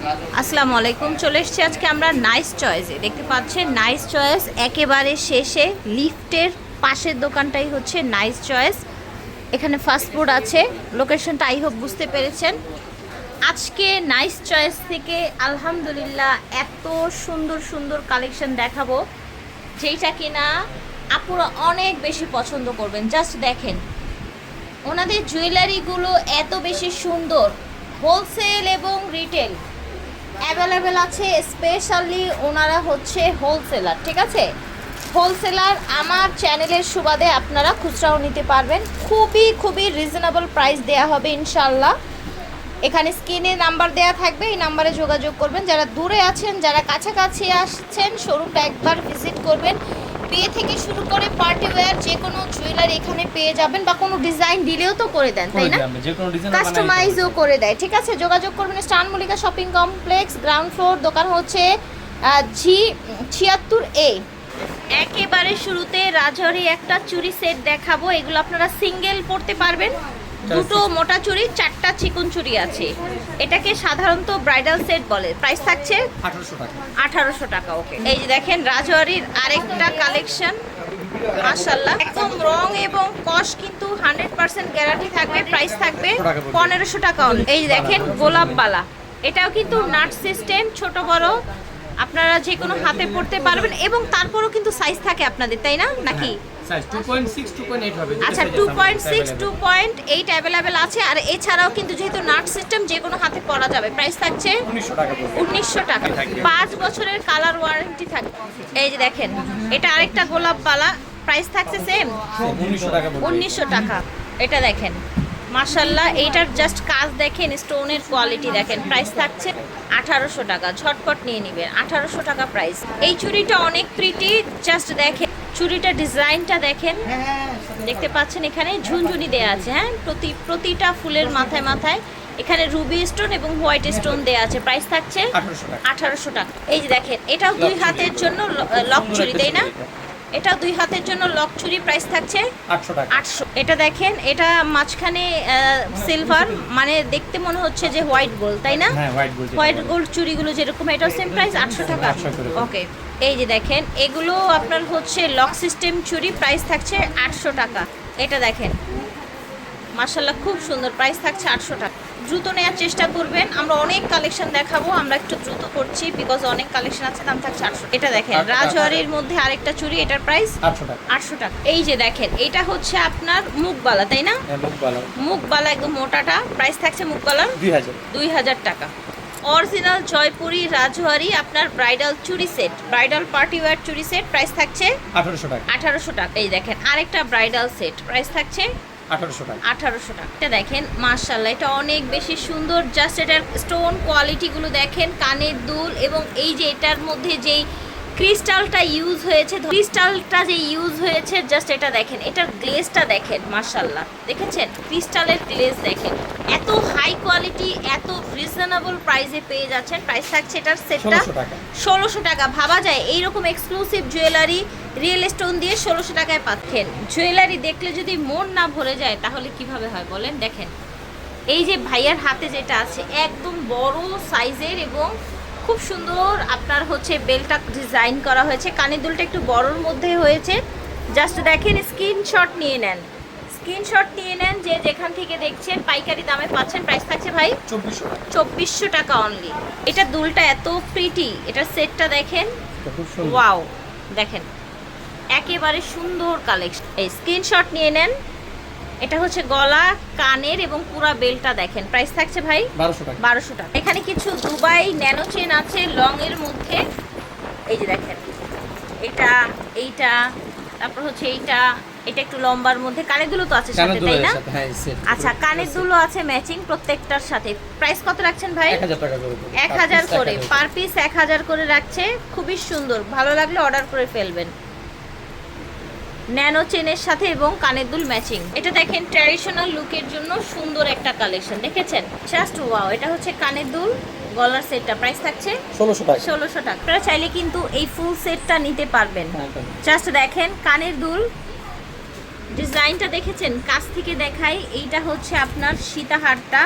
আসসালামু আলাইকুম, চলে এসেছি আজকে আমরা নাইস চয়েসে। দেখতে পাচ্ছেন নাইস চয়েস একেবারে শেষে, লিফটের পাশের দোকানটাই হচ্ছে নাইস চয়েস। এখানে ফাস্টফুড আছে, লোকেশনটা আই হোপ বুঝতে পেরেছেন। আজকে নাইস চয়েস থেকে আলহামদুলিল্লাহ এত সুন্দর সুন্দর কালেকশন দেখাবো, যেইটা কিনা আপুরা অনেক বেশি পছন্দ করবেন। জাস্ট দেখেন ওনাদের জুয়েলারিগুলো এত বেশি সুন্দর, হোলসেল এবং রিটেল অ্যাভেলেবেল আছে। স্পেশালি ওনারা হচ্ছে হোলসেলার, ঠিক আছে? হোলসেলার আমার চ্যানেলের সুবাদে আপনারা খুচরাও নিতে পারবেন। খুবই রিজনেবল প্রাইস দেয়া হবে ইনশাল্লাহ। এখানে স্ক্রিনে নাম্বার দেয়া থাকবে, এই নাম্বারে যোগাযোগ করবেন। যারা দূরে আছেন, যারা কাছাকাছি আসছেন, শোরুমটা একবার ভিজিট করবেন। বিয়ে থেকে শুরু করে পার্টি ওয়্যার যে কোনো জুয়েলারি এখানে পেয়ে যাবেন, বা কোনো ডিজাইন দিলেও তো করে দেন, তাই না? কাস্টমাইজও করে দেয়, ঠিক আছে? যোগাযোগ করবেন স্টান Mallika shopping complex, ground floor, দোকান হচ্ছে G76A। একেবারে শুরুতে রাজহরি একটা চুড়ি সেট দেখাবো। এগুলো আপনারা সিঙ্গেল পরতে পারবেন, দুটো মোটা চুড়ি, চারটা চিকন চুড়ি আছে। এটাকে সাধারণত ব্রাইডাল সেট বলে। প্রাইস থাকছে 1800 টাকা। ওকে, এই যে দেখেন রাজওয়ারির আরেকটা কালেকশন, মাশাআল্লাহ একদম রং এবং কস কিন্তু 100% গ্যারান্টি থাকবে। প্রাইস থাকবে 1500 টাকা। এই যে দেখেন গোলাপ বালা, এটাও কিন্তু নাট সিস্টেম, ছোট বড় আপনারা যে কোনো হাতে পড়তে পারবেন, এবং তারপরও কিন্তু সাইজ থাকে আপনাদের, তাই না? নাকি সাইজ 2.6 2.8 হবে। আচ্ছা, 2.6 2.8 অ্যাভেলেবেল আছে। আর এছাড়াও কিন্তু যেহেতু নাট সিস্টেম, যে কোনো হাতে পরা যাবে। প্রাইস থাকছে 1900 টাকা। 5 বছরের কালার ওয়ারেন্টি থাকবে। এই যে দেখেন এটা আরেকটা গোলাপ বালা, প্রাইস থাকছে সেম 1900 টাকা। এটা দেখেন মাশাআল্লাহ, এইটার জাস্ট কাজ দেখেন, স্টোনের কোয়ালিটি দেখেন। প্রাইস থাকছে 1800 টাকা। ঝটপট নিয়ে নেবেন, 1800 টাকা প্রাইস। এই চুড়িটা অনেক প্রিটি, জাস্ট দেখেন চুড়িটা ডিজাইনটা দেখেন। দেখতে পাচ্ছেন এখানে ঝুনঝুনি দেয়া আছে, হ্যাঁ, প্রতিটা ফুলের মাথায় মাথায় এখানে রুবি স্টোন এবং হোয়াইট স্টোন দেয়া আছে। প্রাইস থাকছে 1800 টাকা। এই যে দেখেন এটাও দুই হাতের জন্য লক চুড়ি, তাই না? এটা দুই হাতের জন্য লক চুড়ি, প্রাইস থাকছে 800 টাকা। 800। এটা দেখেন, এটা মাঝখানে সিলভার, মানে দেখতে মনে হচ্ছে যে হোয়াইট গোল্ড, তাই না? হোয়াইট গোল্ড চুড়িগুলো যেরকম, এটাও সেম প্রাইস 800 টাকা। ওকে, এই যে দেখেন এগুলো আপনার হচ্ছে লক সিস্টেম চুড়ি, প্রাইস থাকছে 800 টাকা। এটা দেখেন মাশাআল্লাহ খুব সুন্দর, প্রাইস থাকছে 800 টাকা। দ্রুত নেওয়ার চেষ্টা করবেন, আমরা অনেক কালেকশন দেখাবো, আমরা একটু দ্রুত করছি বিকজ অনেক কালেকশন আছে। দাম থাকছে 800। এটা দেখেন রাজওয়ারির মধ্যে আরেকটা চুড়ি, এটার প্রাইস 800 টাকা। এই যে দেখেন এটা হচ্ছে আপনার মুখবালা, তাই না? মুখবালা একদম মোটাটা, প্রাইস থাকছে মুখবালা 2000 টাকা। অরিজিনাল জয়পুরি রাজওয়ারি আপনার ব্রাইডাল চুড়ি সেট, ব্রাইডাল পার্টি ওয়্যার চুড়ি সেট, প্রাইস থাকছে 1800 টাকা। এই দেখেন আরেকটা ব্রাইডাল সেট, প্রাইস থাকছে 1800 টাকা। এটা দেখেন মাশাআল্লাহ, এটা অনেক বেশি সুন্দর। জাস্ট এটার স্টোন কোয়ালিটিগুলো দেখেন, কানের দুল, এবং এই যে এটার মধ্যে যেই ক্রিস্টালটা ইউজ হয়েছে, জাস্ট এটা দেখেন, এটার গ্লেজটা দেখেন মাশাআল্লাহ, দেখেছেন ক্রিস্টালের গ্লেজ দেখেন। এত হাই কোয়ালিটি, এত রিজনেবল প্রাইসে পেয়ে যাচ্ছেন। প্রাইস থাকছে এটার সেটটা 1600 টাকা। ভাবা যায় এইরকম এক্সক্লুসিভ জুয়েলারি রিয়েল স্টোন দিয়ে 1600 টাকায় পাচ্ছেন। জুয়েলারি দেখলে যদি মন না ভরে যায় তাহলে কিভাবে হয় বলেন? দেখেন এই যে ভাইয়ার হাতে যেটা আছে, একদম বড় সাইজের এবং খুব সুন্দর আপনার হচ্ছে বেলটা ডিজাইন করা হয়েছে। কানের দুলটা একটু বড়র মধ্যে হয়েছে। জাস্ট দেখেন, স্ক্রিনশট নিয়ে নেন, যে যেখান থেকে দেখছেন পাইকারি দামে পাচ্ছেন। প্রাইস থাকছে ভাই 2400 টাকা অনলি। এটা দুলটা এত প্রিটি, এটার সেটটা দেখেন, ওয়াও দেখেন একেবারে সুন্দর কালেকশন। এই স্ক্রিনশট নিয়ে নেন। এটা হচ্ছে গলা, কানের এবং পুরা বেলটা দেখেন। প্রাইস থাকছে ভাই 1200 টাকা। এখানে কিছু দুবাই ন্যানো চেন আছে লং এর মধ্যে। এই যে দেখেন এইটা, তারপর হচ্ছে এটা একটু লম্বার মধ্যে। কানের দুলও তো আছে সাথে, তাই না? আচ্ছা, কানের দুলও আছে ম্যাচিং প্রত্যেকটার সাথে। প্রাইস কত রাখছেন ভাই? 1000 করে পার পিস, 1000 করে রাখছে। খুবই সুন্দর, ভালো লাগলে অর্ডার করে ফেলবেন। ন্যানো চেনের সাথে এবং কানের দুল ম্যাচিং। এটা দেখেন ট্র্যাডিশনাল লুকের জন্য সুন্দর একটা কালেকশন, দেখেছেন? Just wow. এটা হচ্ছে কানের দুল, গলার সেটটা, প্রাইস থাকছে 1600 টাকা। আপনারা চাইলে কিন্তু এই ফুল সেটটা নিতে পারবেন। জাস্ট দেখেন কানের দুল ডিজাইনটা দেখেছেন, কাছ থেকে দেখাই। এইটা হচ্ছে আপনার সীতাহারটা,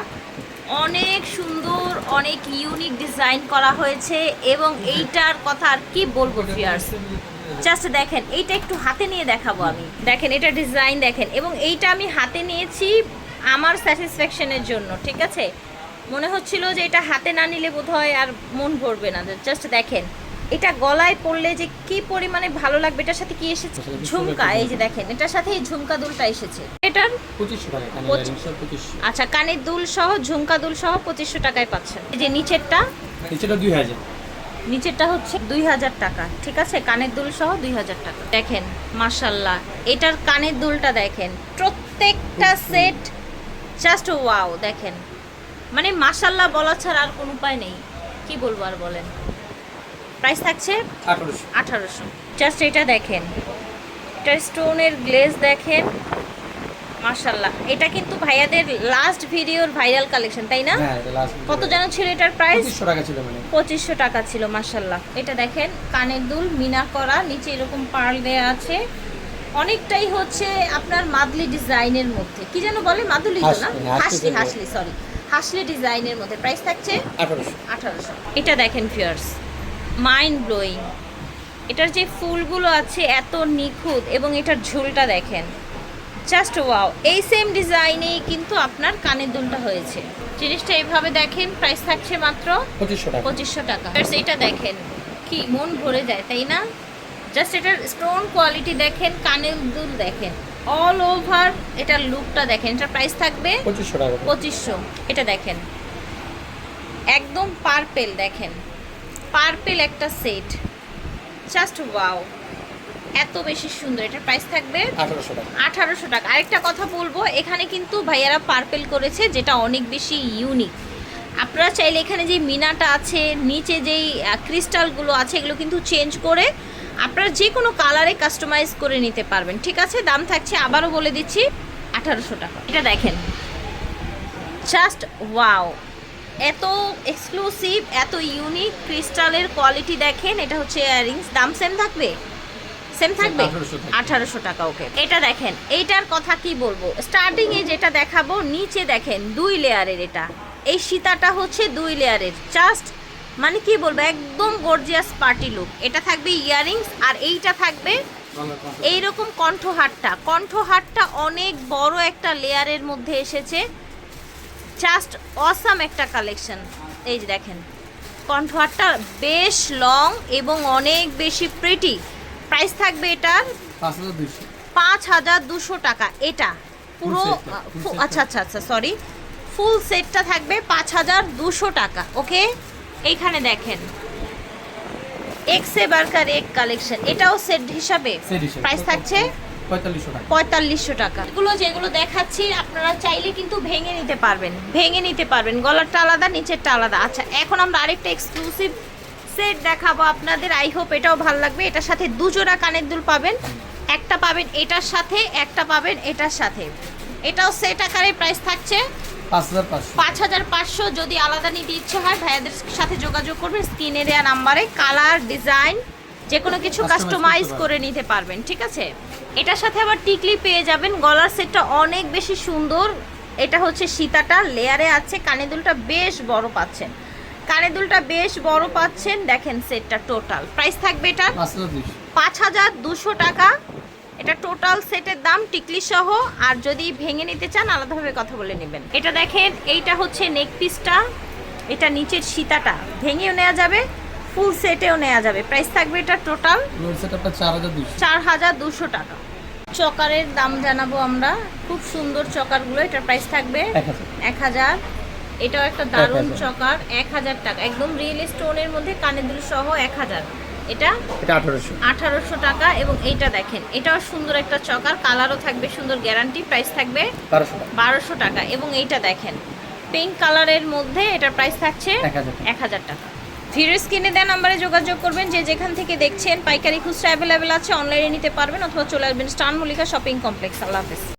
অনেক সুন্দর, অনেক ইউনিক ডিজাইন করা হয়েছে এবং এইটার কথা আর কি বলবো ভিউয়ার্স, জাস্ট দেখেন এইটা একটু হাতে নিয়ে দেখাবো আমি। দেখেন এটা ডিজাইন দেখেন, এবং এইটা আমি হাতে নিয়েছি আমার স্যাটিসফ্যাকশনের জন্য, ঠিক আছে? মনে হচ্ছিল যে এটা হাতে না নিলে বোধহয় আর মন ভরবে না। জাস্ট দেখেন এটা গলায় পরলে যে কি পরিমাণে ভালো লাগবে। এটার সাথে কি এসেছে? ঝুমকা। এই যে দেখেন এটার সাথে এই ঝুমকা দুলটা এসেছে। এটার 2500 টাকা, কানের পঁচিশ- ইয়ারিং সব 2500। আচ্ছা, কানের দুল সহ ঝুমকা দুল সহ 2500 টাকায় পাচ্ছেন। এই যে নিচেরটা, নিচেটা 2000। নিচেরটা হচ্ছে 2000 টাকা, ঠিক আছে? কানের দুল সহ 2000 টাকা। দেখেন মাশাল্লাহ, এটার কানের দুলটা দেখেন, প্রত্যেকটা সেট জাস্ট ওয়াও। দেখেন মানে মাশাল্লাহ বলা ছাড়া আর কোনো উপায় নেই, কি বলবো আর বলেন। প্রাইস থাকছে 1800। 1800। জাস্ট এটা দেখেন, এটা স্টোনের গ্লেজ দেখেন মাশাল্লাহ। এটা কিন্তু ভাইয়াদের লাস্ট ভিডিওর ভাইরাল কালেকশন, তাই না? হ্যাঁ, এটা লাস্ট কত যেন ছিল এটার প্রাইস? 2500 টাকা ছিল মানে। 2500 টাকা ছিল মাশাল্লাহ। এটা দেখেন কানের দুল মিনা করা, নিচে এরকম পার্ল দেয়া আছে, অনেকটাই হচ্ছে আপনার মাদলি ডিজাইনের মধ্যে। কি যেন বলে, মাদুলি তো না, হাসলি, হাসলি সরি, হাসলি ডিজাইনের মধ্যে। প্রাইস থাকছে 1800। এটা দেখেন ভিউয়ার্স, মাইন্ড ব্লোয়িং। এটার যে ফুলগুলো আছে এত নিখুঁত, এবং এটার ঝুলটা দেখেন জাস্ট ওয়াও। এই সেম ডিজাইনেই কিন্তু আপনার কানের দুলটা হয়েছে। জিনিসটা এইভাবে দেখেন, প্রাইস থাকছে মাত্র 2500 টাকা। 2500 টাকা। এটা দেখেন কি মন ভরে যায়, তাই না? জাস্ট এটার স্টোন কোয়ালিটি দেখেন, কানের দুল দেখেন, অল ওভার এটার লুকটা দেখেন। এটার প্রাইস থাকবে 2500 টাকা। 2500। এটা দেখেন একদম পার্পেল, দেখেন পার্পেল একটা সেট, জাস্ট ওয়াও, এত বেশি সুন্দর। এটার প্রাইস থাকবে 1800 টাকা। 1800 টাকা। আরেকটা কথা বলবো, এখানে কিন্তু ভাইয়ারা পার্পেল করেছে, যেটা অনেক বেশি ইউনিক। আপনারা চাইলে এখানে যে মিনাটা আছে, নিচে যেই ক্রিস্টালগুলো আছে, এগুলো কিন্তু চেঞ্জ করে আপনারা যে কোনো কালারে কাস্টমাইজ করে নিতে পারবেন, ঠিক আছে? দাম থাকছে, আবারও বলে দিচ্ছি, 1800 টাকা। এটা দেখেন জাস্ট ওয়াও, এত এক্সক্লুসিভ, এত ইউনিক ক্রিস্টালের কোয়ালিটি দেখেন। এটা হচ্ছে ইয়াররিংস, দাম সেম থাকবে? সেম থাকবে 1800 টাকা। ওকে, এটা দেখেন, এইটার কথা কি বলবো, স্টার্টিং এ যেটা দেখাবো, নিচে দেখেন 2 লেয়ারের। এটা এই সীতাটা হচ্ছে 2 লেয়ারের, জাস্ট মানে কি বলবো, একদম গর্জিয়াস পার্টি লুক। এটা থাকবে ইয়াররিংস, আর এইটা থাকবে এইরকম কণ্ঠহারটা অনেক বড় একটা লেয়ারের মধ্যে এসেছে, জাস্ট অসাম একটা কালেকশন। এই যে দেখেন কণ্ঠহারটা বেশ লং এবং অনেক বেশি প্রিটি। প্রাইস থাকবে এটার 5200 টাকা। এটা পুরো আচ্ছা আচ্ছা আচ্ছা সরি, ফুল সেটটা থাকবে 5200 টাকা। ওকে, এইখানে দেখেন এক্সে বার্কার এক কালেকশন, এটাও সেট হিসাবে প্রাইস থাকছে 4500 টাকা। এগুলো যেগুলো দেখাচ্ছি আপনারা চাইলে কিন্তু ভেঙে নিতে পারবেন, গলারটা আলাদা, নিচেরটা আলাদা। আচ্ছা, এখন আমরা আরেকটা এক্সক্লুসিভ সেট দেখাবো আপনাদের, আই হোপ এটাও ভালো লাগবে। এটার সাথে 2 জোড়া কানের দুল পাবেন, একটা পাবেন এটার সাথে, একটা পাবেন এটার সাথে। এটাও সেট আকারে প্রাইস থাকছে 5500। যদি আলাদা নিতে ইচ্ছে হয় ভাইয়াদের সাথে যোগাযোগ করবেন, স্ক্রিনে দেওয়া নাম্বারে কালার ডিজাইন যে কোনো কিছু কাস্টমাইজ করে নিতে পারবেন, ঠিক আছে? এটার সাথে আবার টিকলি পেয়ে যাবেন। গলার সেটটা অনেক বেশি সুন্দর। এটা হচ্ছে সীতাটা লেয়ারে আছে, কানের দুলটা বেশ বড় পাচ্ছেন, দেখেন সেটটা টোটাল প্রাইস থাকবে এটা 5200 টাকা। এটা টোটাল সেটের দাম টিকলি সহ, আর যদি ভেঙে নিতে চান আলাদাভাবে কথা বলে নেবেন। এটা দেখেন, এইটা হচ্ছে নেক পিসটা, এটা নিচের সীতাটা ভেঙেও নেওয়া যাবে, ফুল সেটেও নেওয়া যাবে। প্রাইস থাকবে এটা টোটাল 4200 টাকা। চকারের দাম জানাবো আমরা, খুব সুন্দর চকারগুলো। এটার প্রাইস থাকবে 1000। এটাও একটা দারুণ চকার, 1000 টাকা, একদম রিয়েল স্টোনের মধ্যে কানের দুল সহ 1000। এটা 1800 টাকা। এবং এইটা দেখেন, এটাও সুন্দর একটা চকার, কালারও থাকবে সুন্দর, গ্যারান্টি। প্রাইস থাকবে 1200 টাকা। এবং এইটা দেখেন পিঙ্ক কালারের মধ্যে, এটার প্রাইস থাকছে 1000 টাকা। ভিডিও স্ক্রিনে দেওয়া নাম্বারে যোগাযোগ করবেন, যে যেখান থেকে দেখছেন। পাইকারি খুচরা অ্যাভেলেবেল আছে, অনলাইনে নিতে পারবেন, অথবা চলে আসবেন স্টার মল্লিকা শপিং কমপ্লেক্স। আল্লাহ হাফেজ।